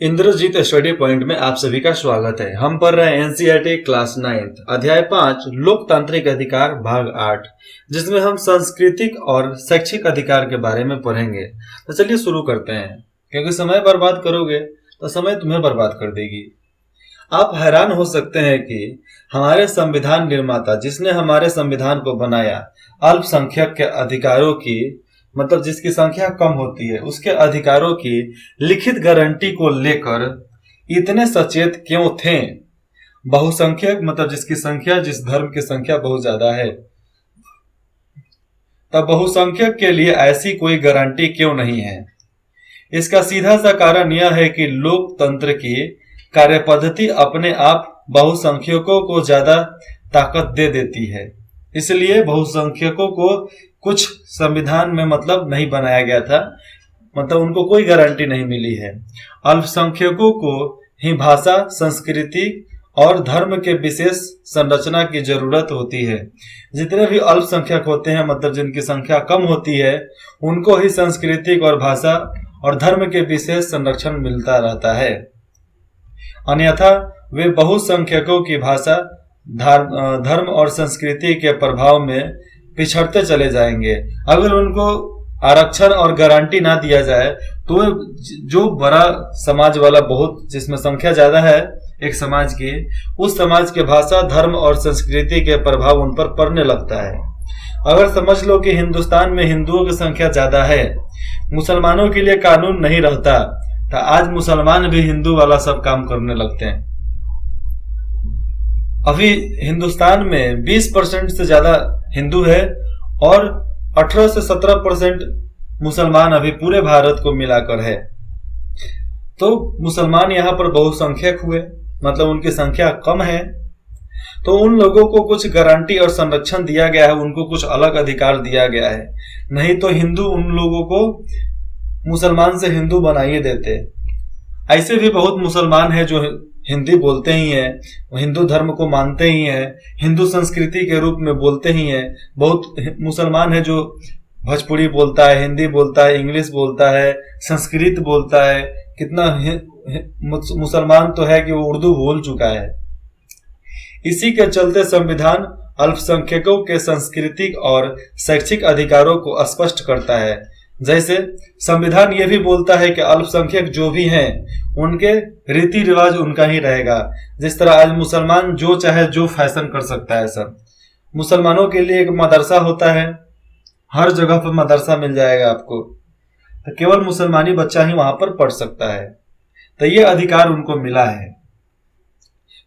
Indrajit study point में आप सभी का स्वागत है। हम पढ़ रहे हैं एनसीईआरटी क्लास 9 अध्याय 5 लोकतांत्रिक अधिकार भाग 8, जिसमें हम सांस्कृतिक और शैक्षिक अधिकार के बारे में पढ़ेंगे। तो चलिए शुरू करते हैं, क्योंकि समय बर्बाद करोगे तो समय तुम्हें बर्बाद कर देगी। आप हैरान हो सकते हैं कि हमारे संविधान निर्माता, जिसने हमारे संविधान को बनाया, अल्पसंख्यक के अधिकारों की मतलब जिसकी संख्या कम होती है उसके अधिकारों की लिखित गारंटी को लेकर इतने सचेत क्यों थे। बहुसंख्यक मतलब जिसकी संख्या, जिस धर्म की संख्या बहुत ज्यादा है, तब बहुसंख्यक के लिए ऐसी कोई गारंटी क्यों नहीं है। इसका सीधा सा कारण यह है कि लोकतंत्र की कार्यपद्धति अपने आप बहुसंख्यकों को ज्यादा ताकत दे देती है। इसलिए बहुसंख्यकों को कुछ संविधान में मतलब नहीं बनाया गया था, मतलब उनको कोई गारंटी नहीं मिली है। अल्पसंख्यकों को ही भाषा, संस्कृति और धर्म के विशेष संरचना की जरूरत होती है। जितने भी अल्पसंख्यक होते हैं, मतलब जिनकी संख्या कम होती है, उनको ही सांस्कृतिक और भाषा और धर्म के विशेष संरक्षण मिलता रहता है। अन्यथा वे बहुसंख्यकों की भाषा, धर्म और संस्कृति के प्रभाव में पिछड़ते चले जाएंगे। अगर उनको आरक्षण और गारंटी ना दिया जाए तो जो बड़ा समाज वाला, बहुत जिसमें संख्या ज्यादा है एक समाज की, उस समाज के भाषा, धर्म और संस्कृति के प्रभाव उन पर पड़ने लगता है। अगर समझ लो कि हिंदुस्तान में हिंदुओं की संख्या ज्यादा है, मुसलमानों के लिए कानून नहीं रहता, तो आज मुसलमान भी हिंदू वाला सब काम करने लगते हैं। अभी हिंदुस्तान में 20% से ज्यादा हिंदू है और 18 से 17% मुसलमान अभी पूरे भारत को मिलाकर है। तो मुसलमान यहाँ पर बहुसंख्यक हुए, मतलब उनकी संख्या कम है, तो उन लोगों को कुछ गारंटी और संरक्षण दिया गया है, उनको कुछ अलग अधिकार दिया गया है। नहीं तो हिंदू उन लोगों को मुसलमान से हिंदू बना ही देते। ऐसे भी बहुत मुसलमान है जो हिंदी बोलते ही हैं, हिंदू धर्म को मानते ही हैं, हिंदू संस्कृति के रूप में बोलते ही हैं। बहुत मुसलमान है जो भोजपुरी बोलता है, हिंदी बोलता है, इंग्लिश बोलता है, संस्कृत बोलता है। कितना मुसलमान तो है कि वो उर्दू भूल चुका है। इसी के चलते संविधान अल्पसंख्यकों के सांस्कृतिक और शैक्षिक अधिकारों को स्पष्ट करता है। जैसे संविधान ये भी बोलता है कि अल्पसंख्यक जो भी हैं उनके रीति रिवाज उनका ही रहेगा। जिस तरह आज मुसलमान जो चाहे जो फैशन कर सकता है, सब मुसलमानों के लिए एक मदरसा होता है, हर जगह पर मदरसा मिल जाएगा आपको, तो केवल मुसलमानी बच्चा ही वहां पर पढ़ सकता है। तो ये अधिकार उनको मिला है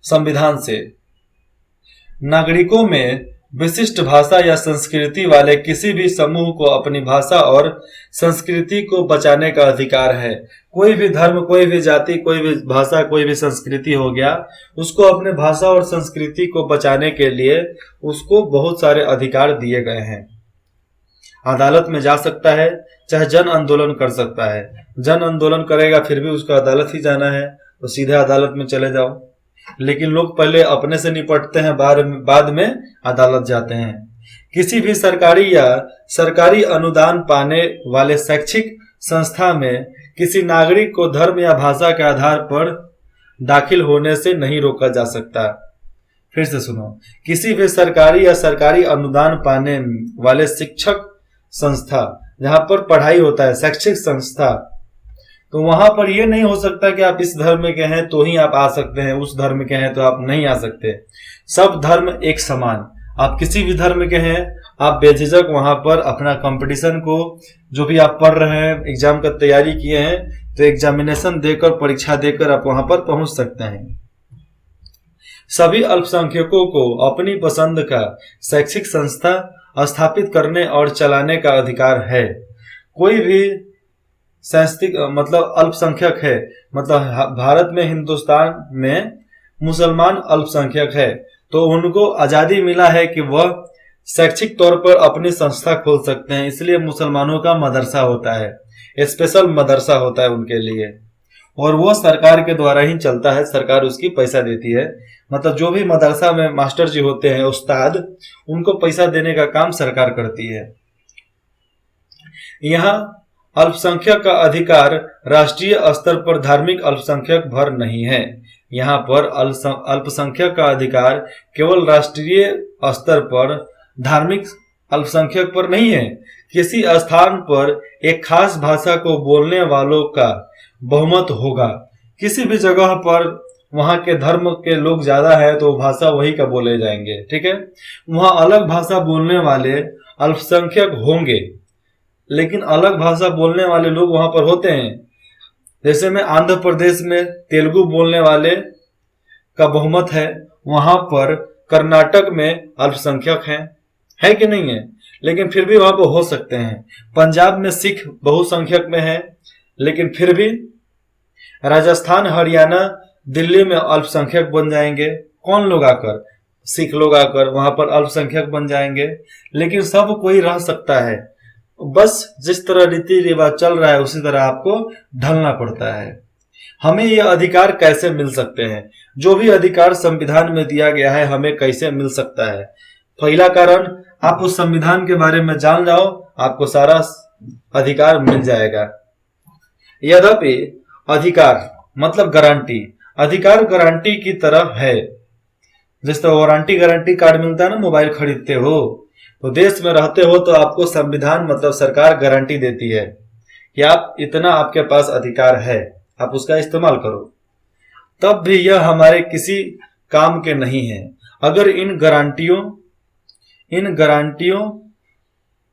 संविधान से। नागरिकों में विशिष्ट भाषा या संस्कृति वाले किसी भी समूह को अपनी भाषा और संस्कृति को बचाने का अधिकार है। कोई भी धर्म, कोई भी जाति, कोई भी भाषा, कोई भी संस्कृति हो गया, उसको अपने भाषा और संस्कृति को बचाने के लिए उसको बहुत सारे अधिकार दिए गए हैं। अदालत में जा सकता है, चाहे जन आंदोलन कर सकता है। जन आंदोलन करेगा फिर भी उसको अदालत ही जाना है, तो सीधे अदालत में चले जाओ। लेकिन लोग पहले अपने से निपटते हैं, बाद में अदालत जाते हैं। किसी भी सरकारी या सरकारी अनुदान पाने वाले शैक्षिक संस्था में किसी नागरिक को धर्म या भाषा के आधार पर दाखिल होने से नहीं रोका जा सकता। फिर से सुनो, किसी भी सरकारी या सरकारी अनुदान पाने वाले शिक्षक संस्था, जहां पर पढ़ाई होता है, शैक्षिक संस्था, तो वहां पर यह नहीं हो सकता कि आप इस धर्म के हैं तो ही आप आ सकते हैं, उस धर्म के हैं तो आप नहीं आ सकते। सब धर्म एक समान। आप किसी भी धर्म के हैं, आप बेझिझक वहां पर अपना कंपटीशन को, जो भी आप पढ़ रहे हैं, एग्जाम का तैयारी किए हैं, तो एग्जामिनेशन देकर, परीक्षा देकर आप वहां पर पहुंच सकते हैं। सभी अल्पसंख्यकों को अपनी पसंद का शैक्षिक संस्था स्थापित करने और चलाने का अधिकार है। कोई भी मतलब अल्पसंख्यक है, मतलब भारत में, हिंदुस्तान में मुसलमान अल्पसंख्यक है, तो उनको आजादी मिला है कि वह शैक्षिक तौर पर अपनी संस्था खोल सकते हैं। इसलिए मुसलमानों का मदरसा होता है, स्पेशल मदरसा होता है उनके लिए, और वो सरकार के द्वारा ही चलता है। सरकार उसकी पैसा देती है, मतलब जो भी मदरसा में मास्टर जी होते हैं, उस्ताद, उनको पैसा देने का काम सरकार करती है। यहाँ अल्पसंख्यक का अधिकार राष्ट्रीय स्तर पर धार्मिक अल्पसंख्यक भर नहीं है। यहाँ पर अल्पसंख्यक का अधिकार केवल राष्ट्रीय स्तर पर धार्मिक अल्पसंख्यक पर नहीं है। किसी स्थान पर एक खास भाषा को बोलने वालों का बहुमत होगा। किसी भी जगह पर वहां के धर्म के लोग ज्यादा है तो भाषा वही का बोले जाएंगे, ठीक है। वहां अलग भाषा बोलने वाले अल्पसंख्यक होंगे, लेकिन अलग भाषा बोलने वाले लोग वहां पर होते हैं। जैसे में आंध्र प्रदेश में तेलुगु बोलने वाले का बहुमत है, वहां पर कर्नाटक में अल्पसंख्यक है कि नहीं है, लेकिन फिर भी वहां पर हो सकते हैं। पंजाब में सिख बहुसंख्यक में है, लेकिन फिर भी राजस्थान, हरियाणा, दिल्ली में अल्पसंख्यक बन जाएंगे। कौन लोग आकर? सिख लोग आकर वहां पर अल्पसंख्यक बन जाएंगे। लेकिन सब कोई रह सकता है, बस जिस तरह रीति रिवाज चल रहा है उसी तरह आपको ढलना पड़ता है। हमें ये अधिकार कैसे मिल सकते हैं? जो भी अधिकार संविधान में दिया गया है हमें कैसे मिल सकता है? पहला कारण, आप उस संविधान के बारे में जान जाओ, आपको सारा अधिकार मिल जाएगा। यद्यपि अधिकार मतलब गारंटी, अधिकार गारंटी की तरह है। जिस तरह वारंटी कार्ड मिलता है ना, मोबाइल खरीदते हो तो देश में रहते हो तो आपको संविधान मतलब सरकार गारंटी देती है कि आप इतना आपके पास अधिकार है, आप उसका इस्तेमाल करो। तब भी यह हमारे किसी काम के नहीं है अगर इन गारंटियों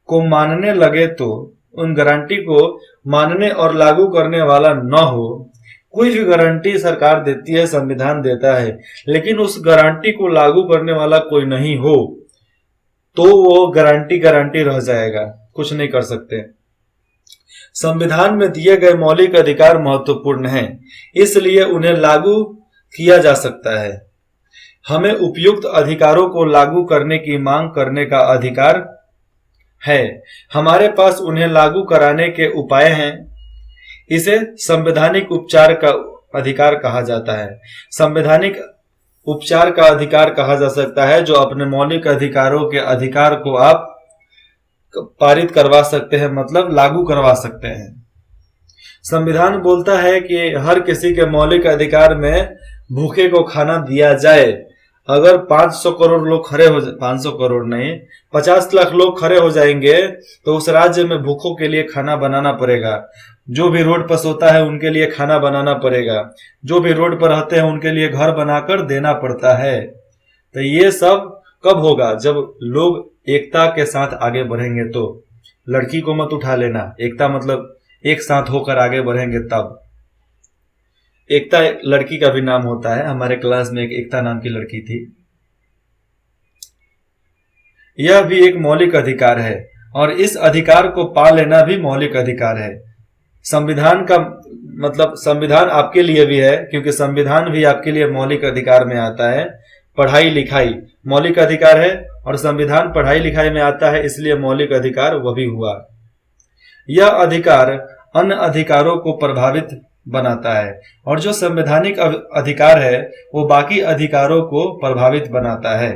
को मानने लगे तो उन गारंटी को मानने और लागू करने वाला न हो। कोई भी गारंटी सरकार देती है, संविधान देता है, लेकिन उस गारंटी को लागू करने वाला कोई नहीं हो तो वो गारंटी रह जाएगा, कुछ नहीं कर सकते। संविधान में दिए गए मौलिक अधिकार महत्वपूर्ण हैं, इसलिए उन्हें लागू किया जा सकता है। हमें उपयुक्त अधिकारों को लागू करने की मांग करने का अधिकार है। हमारे पास उन्हें लागू कराने के उपाय हैं। इसे संवैधानिक उपचार का अधिकार कहा जाता है। संवैधानिक उपचार का अधिकार कहा जा सकता है जो अपने मौलिक अधिकारों के अधिकार को आप पारित करवा सकते हैं, मतलब लागू करवा सकते हैं। संविधान बोलता है कि हर किसी के मौलिक अधिकार में भूखे को खाना दिया जाए। अगर 500 करोड़ लोग खड़े हो 500 करोड़ नहीं 50 लाख लोग खड़े हो जाएंगे तो उस राज्य में भूखों के लिए खाना बनाना पड़ेगा। जो भी रोड पर सोता है उनके लिए खाना बनाना पड़ेगा। जो भी रोड पर रहते हैं उनके लिए घर बनाकर देना पड़ता है। तो ये सब कब होगा? जब लोग एकता के साथ आगे बढ़ेंगे। तो लड़की को मत उठा लेना, एकता मतलब एक साथ होकर आगे बढ़ेंगे तब। एकता लड़की का भी नाम होता है। हमारे क्लास में एक एकता नाम की लड़की थी। यह भी एक मौलिक अधिकार है और इस अधिकार को पा लेना भी मौलिक अधिकार है। संविधान का मतलब संविधान आपके लिए भी है, क्योंकि संविधान भी आपके लिए मौलिक अधिकार में आता है। पढ़ाई लिखाई मौलिक अधिकार है और संविधान पढ़ाई लिखाई में आता है, इसलिए मौलिक अधिकार वह भी हुआ। यह अधिकार अन्य अधिकारों को प्रभावित बनाता है और जो संवैधानिक अधिकार है वो बाकी अधिकारों को प्रभावित बनाता है।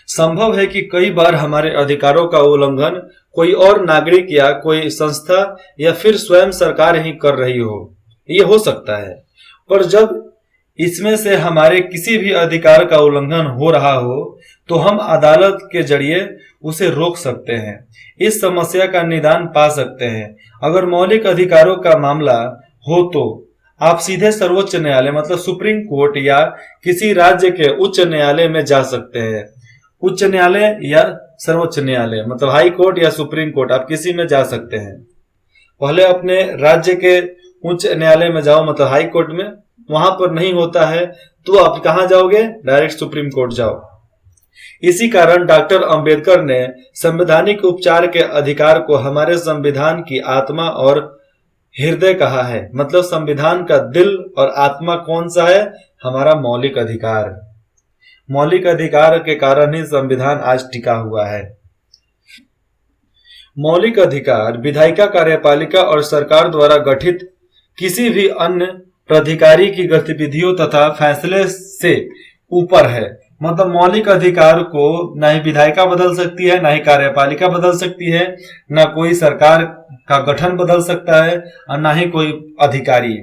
संभव है कि कई बार हमारे अधिकारों का उल्लंघन कोई और नागरिक या कोई संस्था या फिर स्वयं सरकार ही कर रही हो, ये हो सकता है। पर जब इसमें से हमारे किसी भी अधिकार का उल्लंघन हो रहा हो तो हम अदालत के जरिए उसे रोक सकते हैं, इस समस्या का निदान पा सकते हैं। अगर मौलिक अधिकारों का मामला हो तो आप सीधे सर्वोच्च न्यायालय मतलब सुप्रीम कोर्ट या किसी राज्य के उच्च न्यायालय में जा सकते हैं। उच्च न्यायालय या सर्वोच्च न्यायालय मतलब हाई कोर्ट या सुप्रीम कोर्ट, आप किसी में जा सकते हैं। पहले अपने राज्य के उच्च न्यायालय में जाओ मतलब हाई कोर्ट में, वहां पर नहीं होता है तो आप कहां जाओगे? डायरेक्ट सुप्रीम कोर्ट जाओ। इसी कारण डॉक्टर अंबेडकर ने संवैधानिक उपचार के अधिकार को हमारे संविधान की आत्मा और हृदय कहा है। मतलब संविधान का दिल और आत्मा कौन सा है? हमारा मौलिक अधिकार। मौलिक अधिकार के कारण ही संविधान आज टिका हुआ है। मौलिक अधिकार विधायिका, कार्यपालिका और सरकार द्वारा गठित किसी भी अन्य प्राधिकारी की गतिविधियों तथा फैसले से ऊपर है। मतलब मौलिक अधिकार को ना ही विधायिका बदल सकती है, ना ही कार्यपालिका बदल सकती है, ना कोई सरकार का गठन बदल सकता है और ना ही कोई अधिकारी।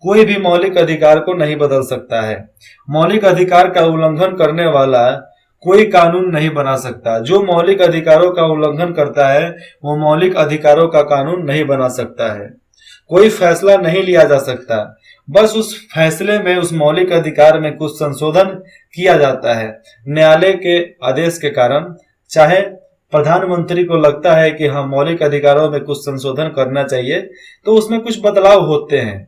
कोई भी मौलिक अधिकार को नहीं बदल सकता है। मौलिक अधिकार का उल्लंघन करने वाला कोई कानून नहीं बना सकता। जो मौलिक अधिकारों का उल्लंघन करता है वो मौलिक अधिकारों का कानून नहीं बना सकता है। कोई फैसला नहीं लिया जा सकता, बस उस फैसले में उस मौलिक अधिकार में कुछ संशोधन किया जाता है न्यायालय के आदेश के कारण। चाहे प्रधानमंत्री को लगता है कि हाँ मौलिक अधिकारों में कुछ संशोधन करना चाहिए तो उसमें कुछ बदलाव होते हैं,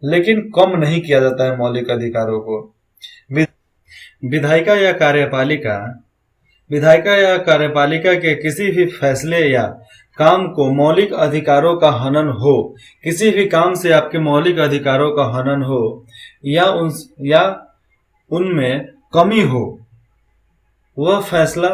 लेकिन कम नहीं किया जाता है मौलिक अधिकारों को। विधायिका या कार्यपालिका के किसी भी फैसले या काम को मौलिक अधिकारों का हनन हो, किसी भी काम से आपके मौलिक अधिकारों का हनन हो या उनमें कमी हो, वह फैसला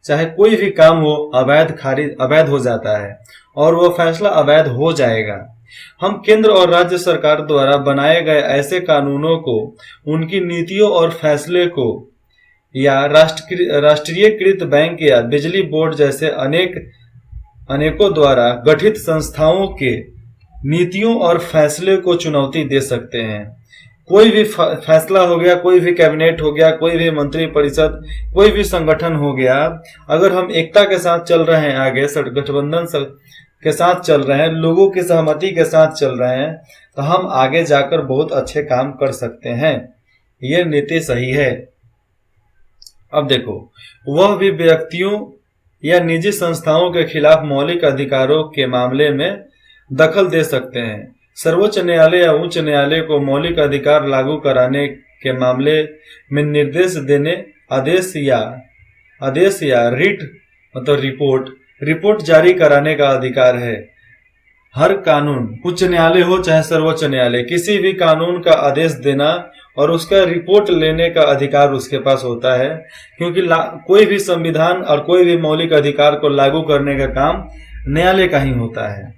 चाहे कोई भी काम हो अवैध हो जाता है और वह फैसला अवैध हो जाएगा। हम केंद्र और राज्य सरकार द्वारा बनाए गए ऐसे कानूनों को, उनकी नीतियों और फैसले को या राष्ट्रीयकृत बैंक या बिजली बोर्ड जैसे अनेकों द्वारा गठित संस्थाओं के नीतियों और फैसले को चुनौती दे सकते हैं। कोई भी फैसला हो गया, कोई भी कैबिनेट हो गया, कोई भी मंत्री परिषद, कोई भी संगठन हो गया, अगर हम एकता के साथ चल रहे हैं, आगे गठबंधन के साथ चल रहे हैं, लोगों की सहमति के साथ चल रहे हैं, तो हम आगे जाकर बहुत अच्छे काम कर सकते हैं। ये नीति सही है। अब देखो, वह भी व्यक्तियों या निजी संस्थाओं के खिलाफ मौलिक अधिकारों के मामले में दखल दे सकते हैं। सर्वोच्च न्यायालय या उच्च न्यायालय को मौलिक अधिकार लागू कराने के मामले में निर्देश देने, आदेश या रिपोर्ट जारी कराने का अधिकार है। हर कानून, उच्च न्यायालय हो चाहे सर्वोच्च न्यायालय, किसी भी कानून का आदेश देना और उसका रिपोर्ट लेने का अधिकार उसके पास होता है, क्योंकि कोई भी संविधान और कोई भी मौलिक अधिकार को लागू करने का काम न्यायालय का ही होता है।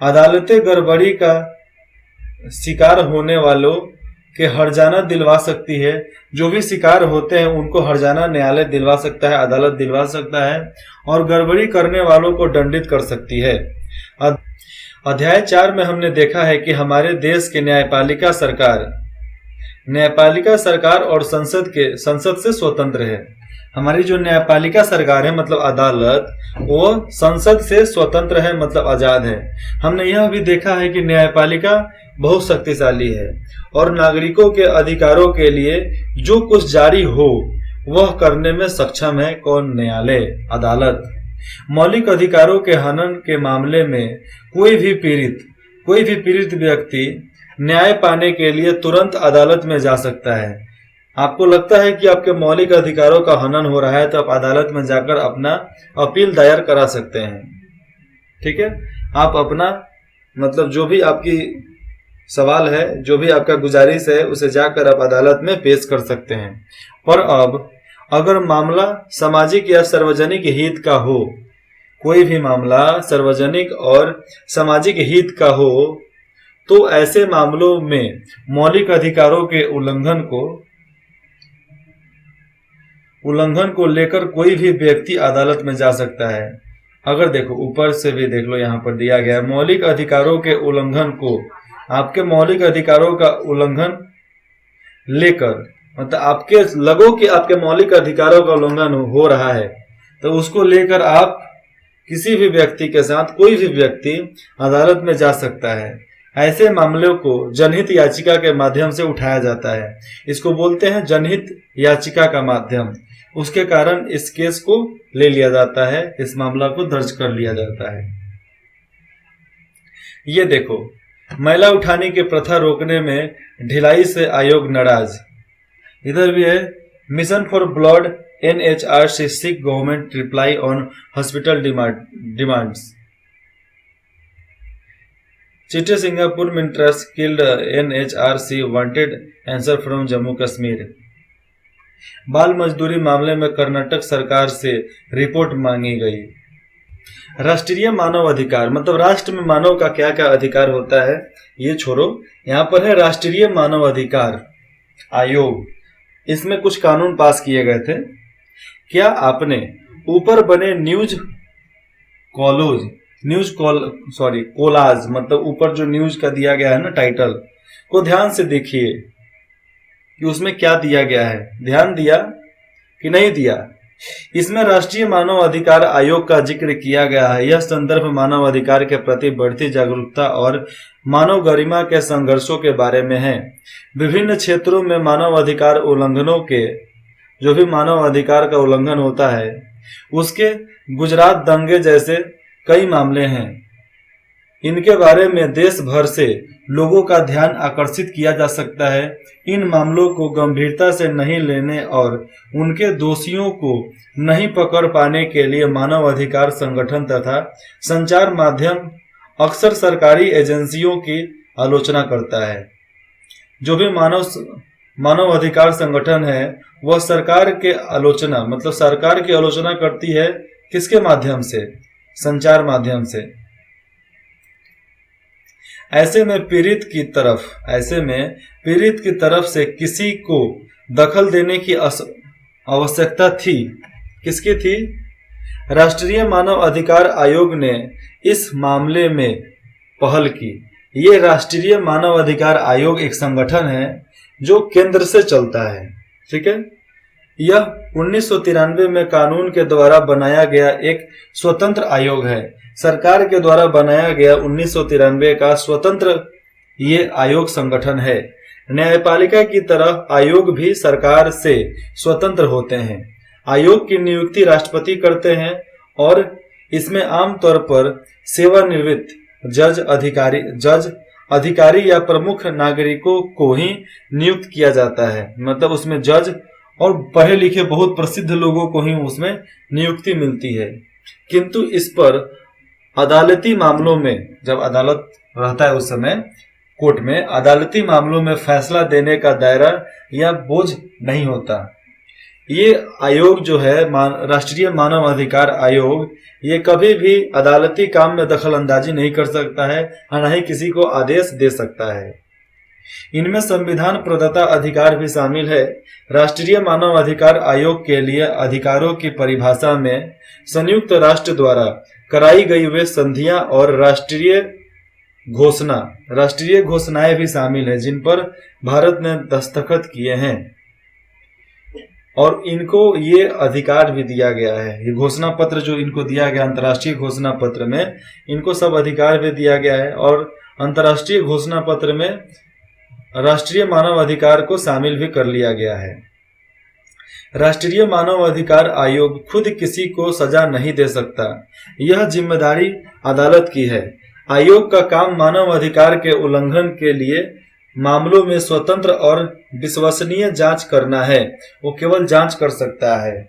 अदालतें गड़बड़ी का शिकार होने वालों के हर्जाना दिलवा सकती है। जो भी शिकार होते हैं उनको हर्जाना न्यायालय दिलवा सकता है, अदालत दिलवा सकता है और गड़बड़ी करने वालों को दंडित कर सकती है। अध्याय 4 में हमने देखा है कि हमारे देश की न्यायपालिका सरकार और संसद से स्वतंत्र है। हमारी जो न्यायपालिका सरकार है मतलब अदालत, वो संसद से स्वतंत्र है मतलब आजाद है। हमने यह भी देखा है कि न्यायपालिका बहुत शक्तिशाली है और नागरिकों के अधिकारों के लिए जो कुछ जारी हो वह करने में सक्षम है। कौन? न्यायालय, अदालत। मौलिक अधिकारों के हनन के मामले में कोई भी पीड़ित व्यक्ति न्याय पाने के लिए तुरंत अदालत में जा सकता है। आपको लगता है कि आपके मौलिक अधिकारों का हनन हो रहा है तो आप अदालत में जाकर अपना अपील दायर करा सकते हैं। ठीक है, आप अपना मतलब जो भी आपकी सवाल है, जो भी आपका गुजारिश है, उसे जाकर आप अदालत में पेश कर सकते हैं। पर अब अगर मामला सामाजिक या सार्वजनिक हित का हो, कोई भी मामला सार्वजनिक और सामाजिक हित का हो, तो ऐसे मामलों में मौलिक अधिकारों के उल्लंघन को लेकर कोई भी व्यक्ति अदालत में जा सकता है। अगर देखो, ऊपर से भी देख लो, यहाँ पर दिया गया है मौलिक अधिकारों के उल्लंघन को, आपके मौलिक अधिकारों का उल्लंघन लेकर, मतलब आपके लगो कि आपके मौलिक अधिकारों का उल्लंघन हो रहा है, तो उसको लेकर आप किसी भी व्यक्ति के साथ, कोई भी व्यक्ति अदालत में जा सकता है। ऐसे मामलों को जनहित याचिका के माध्यम से उठाया जाता है। इसको बोलते हैं जनहित याचिका का माध्यम। उसके कारण इस केस को ले लिया जाता है, इस मामला को दर्ज कर लिया जाता है। ये देखो, मैला उठाने की प्रथा रोकने में ढिलाई से आयोग नाराज। इधर भी है, mission for blood NHRC seek government reply on hospital demands. चिटे सिंगापुर मिंट्रस killed NHRC wanted answer from Jammu Kashmir. बाल मजदूरी मामले में कर्नाटक सरकार से रिपोर्ट मांगी गई। राष्ट्रीय मानव अधिकार मतलब राष्ट्र में मानव का क्या क्या अधिकार होता है ये छोड़ो, यहाँ पर है राष्ट्रीय मानव अधिकार आयोग। इसमें कुछ कानून पास किए गए थे। क्या आपने ऊपर बने कोलाज मतलब ऊपर जो न्यूज का दिया गया है ना टाइटल को ध्यान से देखिए कि उसमें क्या दिया गया है। ध्यान दिया कि नहीं दिया? इसमें राष्ट्रीय मानव अधिकार आयोग का जिक्र किया गया है। यह संदर्भ मानव अधिकार के प्रति बढ़ती जागरूकता और मानव गरिमा के संघर्षों के बारे में है। विभिन्न क्षेत्रों में मानव अधिकार उल्लंघनों के जो भी मानव अधिकार का उल्लंघन होता है उसके गुजरात दंगे जैसे कई मामले हैं। इनके बारे में देश भर से लोगों का ध्यान आकर्षित किया जा सकता है। इन मामलों को गंभीरता से नहीं लेने और उनके दोषियों को नहीं पकड़ पाने के लिए मानव अधिकार संगठन तथा संचार माध्यम अक्सर सरकारी एजेंसियों की आलोचना करता है। जो भी मानव अधिकार संगठन है वह सरकार की आलोचना करती है। किसके माध्यम से? संचार माध्यम से। ऐसे में पीड़ित की तरफ से किसी को दखल देने की आवश्यकता थी। किसकी थी? राष्ट्रीय मानव अधिकार आयोग ने इस मामले में पहल की। ये राष्ट्रीय मानव अधिकार आयोग एक संगठन है जो केंद्र से चलता है। ठीक है, यह 1993 में कानून के द्वारा बनाया गया एक स्वतंत्र आयोग है। सरकार के द्वारा बनाया गया 1993 का स्वतंत्र ये आयोग संगठन है। न्यायपालिका की तरह आयोग भी सरकार से स्वतंत्र होते हैं। आयोग की नियुक्ति राष्ट्रपति करते हैं और इसमें आमतौर पर सेवानिवृत्त जज, अधिकारी या प्रमुख नागरिकों को ही नियुक्त किया जाता है। मतलब उसमें जज और पढ़े लिखे बहुत प्रसिद्ध लोगों को ही उसमें नियुक्ति मिलती है। किंतु इस पर अदालती मामलों में, जब अदालत रहता है उस समय कोर्ट में, अदालती मामलों में फैसला देने का दायरा या बोझ नहीं होता। ये आयोग जो है राष्ट्रीय मानव अधिकार आयोग, ये कभी भी अदालती काम में दखल अंदाजी नहीं कर सकता है और न ही किसी को आदेश दे सकता है। इनमें संविधान प्रदत्ता अधिकार भी शामिल है। राष्ट्रीय मानव अधिकार आयोग के लिए अधिकारों की परिभाषा में संयुक्त राष्ट्र द्वारा कराई गई वे संधियां और राष्ट्रीय घोषणाएं भी शामिल है जिन पर भारत ने दस्तखत किए हैं और इनको ये अधिकार भी दिया गया है। ये घोषणा पत्र जो इनको दिया गया अंतर्राष्ट्रीय घोषणा पत्र में, इनको सब अधिकार भी दिया गया है और अंतर्राष्ट्रीय घोषणा पत्र में राष्ट्रीय मानव अधिकार को शामिल भी कर लिया गया है। राष्ट्रीय मानव अधिकार आयोग खुद किसी को सजा नहीं दे सकता, यह जिम्मेदारी अदालत की है। आयोग का काम मानव अधिकार के उल्लंघन के लिए मामलों में स्वतंत्र और विश्वसनीय जांच करना है। वो केवल जांच कर सकता है।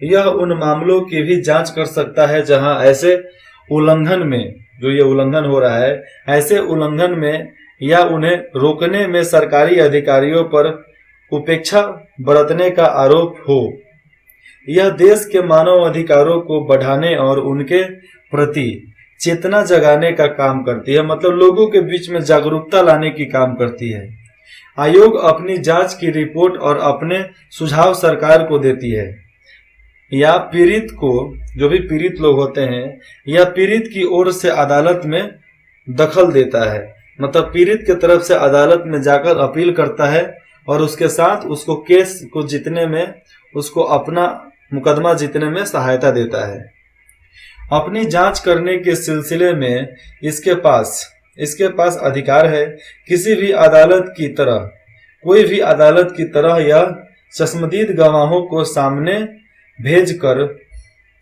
यह उन मामलों की भी जांच कर सकता है जहां ऐसे उल्लंघन में, जो ये उल्लंघन हो रहा है, ऐसे उल्लंघन में या उन्हें रोकने में सरकारी अधिकारियों पर उपेक्षा बरतने का आरोप हो। यह देश के मानव अधिकारों को बढ़ाने और उनके प्रति चेतना जगाने का काम करती है। मतलब लोगों के बीच में जागरूकता लाने की काम करती है। आयोग अपनी जांच की रिपोर्ट और अपने सुझाव सरकार को देती है या पीड़ित को, जो भी पीड़ित लोग होते हैं, या पीड़ित की ओर से अदालत में दखल देता है। मतलब पीड़ित की तरफ से अदालत में जाकर अपील करता है और उसके साथ उसको केस को जीतने में, उसको अपना मुकदमा जीतने में सहायता देता है। अपनी जांच करने के सिलसिले में इसके पास अधिकार है। किसी भी अदालत की तरह, कोई भी अदालत की तरह यह चश्मदीद गवाहों को सामने भेजकर,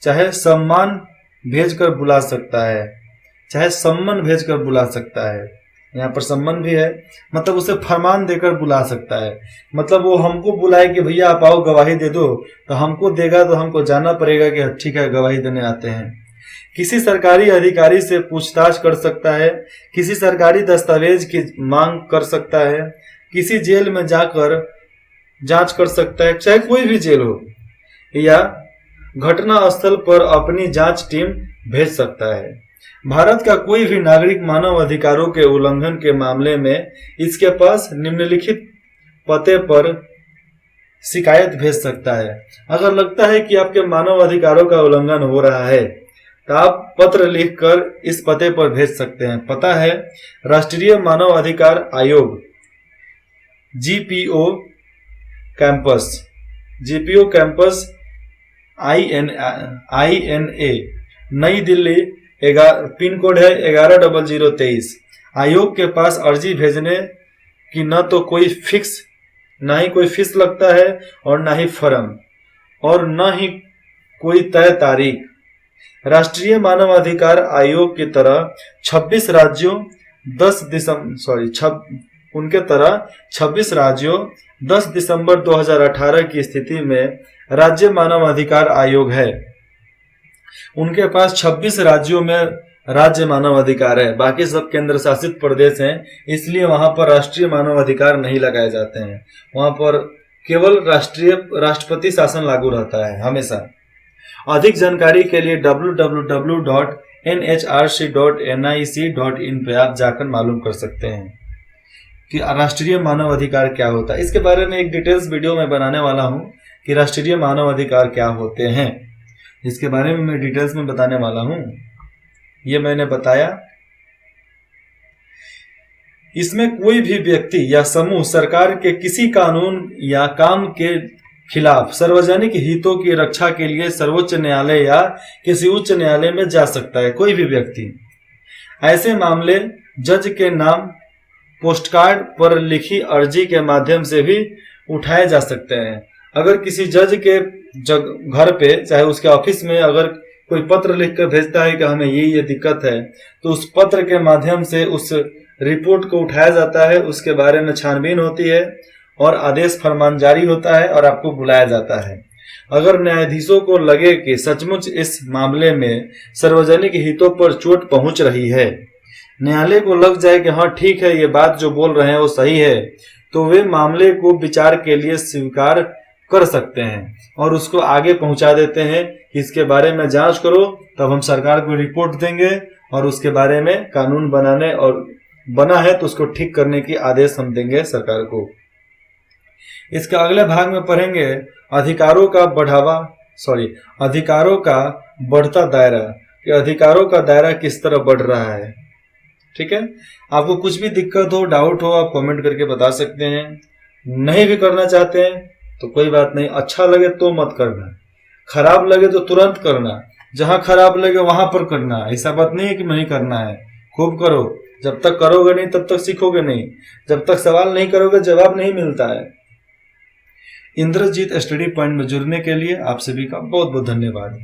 चाहे सम्मन भेजकर बुला सकता है। यहाँ पर सम्मन भी है, मतलब उसे फरमान देकर बुला सकता है। मतलब वो हमको बुलाए कि भैया आप आओ गवाही दे दो, तो हमको देगा तो हमको जाना पड़ेगा कि ठीक है गवाही देने आते हैं। किसी सरकारी अधिकारी से पूछताछ कर सकता है, किसी सरकारी दस्तावेज की मांग कर सकता है, किसी जेल में जाकर जांच कर सकता है, चाहे कोई भी जेल हो, या घटना स्थल पर अपनी जांच टीम भेज सकता है। भारत का कोई भी नागरिक मानव अधिकारों के उल्लंघन के मामले में इसके पास निम्नलिखित पते पर शिकायत भेज सकता है। अगर लगता है कि आपके मानव अधिकारों का उल्लंघन हो रहा है तो आप पत्र लिखकर इस पते पर भेज सकते हैं। पता है राष्ट्रीय मानव अधिकार आयोग, GPO कैंपस INA, नई दिल्ली, पिन कोड है 110023। आयोग के पास अर्जी भेजने की न तो कोई फीस लगता है और न ही फर्म और न ही कोई तय तारीख। राष्ट्रीय मानव अधिकार आयोग की तरह 26 राज्यों 10 दिसंबर 2018 की स्थिति में राज्य मानव अधिकार आयोग है। उनके पास 26 राज्यों में राज्य मानव अधिकार है, बाकी सब केंद्र शासित प्रदेश हैं, इसलिए वहां पर राष्ट्रीय मानव अधिकार नहीं लगाए जाते हैं। वहां पर केवल राष्ट्रपति शासन लागू रहता है हमेशा। अधिक जानकारी के लिए www.nhrc.nic.in पे आप जाकर मालूम कर सकते हैं कि राष्ट्रीय मानव अधिकार क्या होता है। इसके बारे में एक डिटेल्स वीडियो मैं बनाने वाला हूं कि राष्ट्रीय मानव अधिकार क्या होते हैं, इसके बारे में मैं डिटेल्स में बताने वाला हूं। ये मैंने बताया। इसमें कोई भी व्यक्ति या समूह सरकार के किसी कानून या काम के खिलाफ सार्वजनिक हितों की रक्षा के लिए सर्वोच्च न्यायालय या किसी उच्च न्यायालय में जा सकता है, कोई भी व्यक्ति। ऐसे मामले जज के नाम पोस्टकार्ड पर लिखी अर्जी के माध्यम से भी उठाए जा सकते हैं। अगर किसी जज के घर पे, चाहे उसके ऑफिस में, अगर कोई पत्र लिख कर भेजता है कि हमें ये दिक्कत है, तो उस पत्र के माध्यम से उस रिपोर्ट को उठाया जाता है, उसके बारे में छानबीन होती है और आदेश फरमान जारी होता है और आपको बुलाया जाता है। अगर न्यायाधीशों को लगे कि सचमुच इस मामले में सार्वजनिक हितों पर चोट पहुंच रही है, न्यायालय को लग जाए कि हाँ ठीक है, ये बात जो बोल रहे हैं वो सही है, तो वे मामले को विचार के लिए स्वीकार कर सकते हैं और उसको आगे पहुंचा देते हैं कि इसके बारे में जांच करो, तब हम सरकार को रिपोर्ट देंगे और उसके बारे में कानून बनाने और बना है तो उसको ठीक करने की आदेश हम देंगे सरकार को। इसके अगले भाग में पढ़ेंगे अधिकारों का बढ़ता दायरा, कि अधिकारों का दायरा किस तरह बढ़ रहा है। ठीक है, आपको कुछ भी दिक्कत हो, डाउट हो, आप कमेंट करके बता सकते हैं। नहीं भी करना चाहते हैं तो कोई बात नहीं, अच्छा लगे तो मत करना, खराब लगे तो तुरंत करना, जहां खराब लगे वहां पर करना। ऐसा बात नहीं है कि नहीं करना है, खूब करो। जब तक करोगे नहीं तब तक सीखोगे नहीं, जब तक सवाल नहीं करोगे जवाब नहीं मिलता है। इंद्रजीत स्टडी पॉइंट में जुड़ने के लिए आप सभी का बहुत बहुत धन्यवाद।